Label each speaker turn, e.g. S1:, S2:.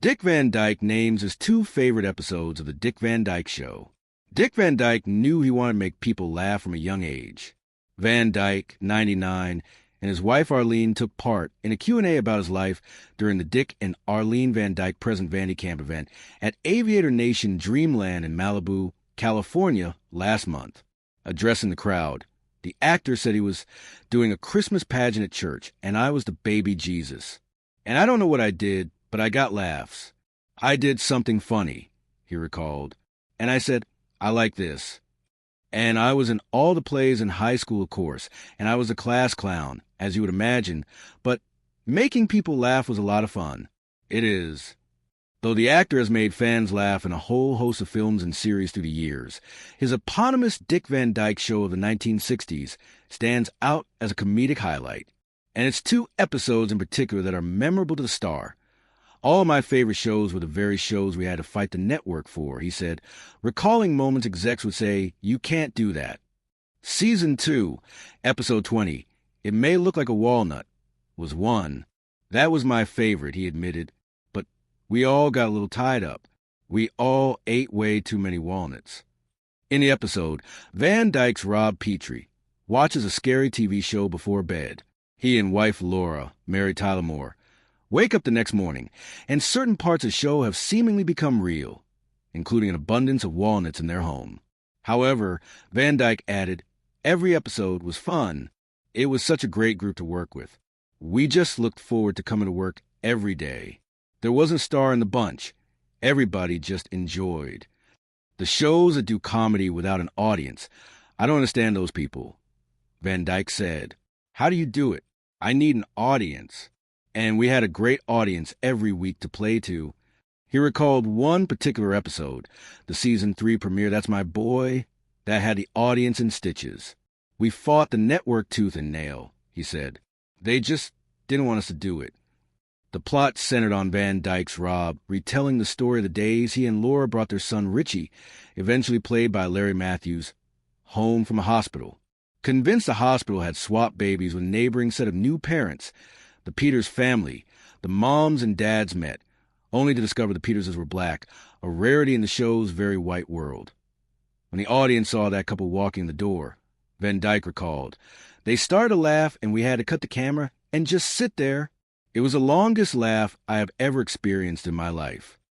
S1: Dick Van Dyke names his two favorite episodes of The Dick Van Dyke Show. Dick Van Dyke knew he wanted to make people laugh from a young age. Van Dyke, 99, and his wife Arlene took part in a Q&A about his life during the Dick and Arlene Van Dyke Present Vandy Camp event at Aviator Nation Dreamland in Malibu, California last month. Addressing the crowd, the actor said he was doing a Christmas pageant at church, and I was the baby Jesus. And I don't know what I did, but I got laughs. I did something funny, he recalled. And I said, I like this. And I was in all the plays in high school, of course, and I was a class clown, as you would imagine, but making people laugh was a lot of fun. It is. Though the actor has made fans laugh in a whole host of films and series through the years, his eponymous Dick Van Dyke Show of the 1960s stands out as a comedic highlight. And it's two episodes in particular that are memorable to the star. All of my favorite shows were the very shows we had to fight the network for, he said, recalling moments execs would say, you can't do that. Season 2, Episode 20, It May Look Like a Walnut, was one. That was my favorite, he admitted. We all got a little tied up. We all ate way too many walnuts. In the episode, Van Dyke's Rob Petrie watches a scary TV show before bed. He and wife Laura, Mary Tyler Moore, wake up the next morning, and certain parts of the show have seemingly become real, including an abundance of walnuts in their home. However, Van Dyke added, every episode was fun. It was such a great group to work with. We just looked forward to coming to work every day. There wasn't a star in the bunch. Everybody just enjoyed. The shows that do comedy without an audience, I don't understand those people. Van Dyke said, how do you do it? I need an audience. And we had a great audience every week to play to. He recalled one particular episode, the season 3 premiere, That's My Boy, that had the audience in stitches. We fought the network tooth and nail, he said. They just didn't want us to do it. The plot centered on Van Dyke's Rob, retelling the story of the days he and Laura brought their son Richie, eventually played by Larry Matthews, home from a hospital. Convinced the hospital had swapped babies with a neighboring set of new parents, the Peters family, the moms and dads met, only to discover the Peterses were black, a rarity in the show's very white world. When the audience saw that couple walking the door, Van Dyke recalled, they started to laugh and we had to cut the camera and just sit there. It was the longest laugh I have ever experienced in my life.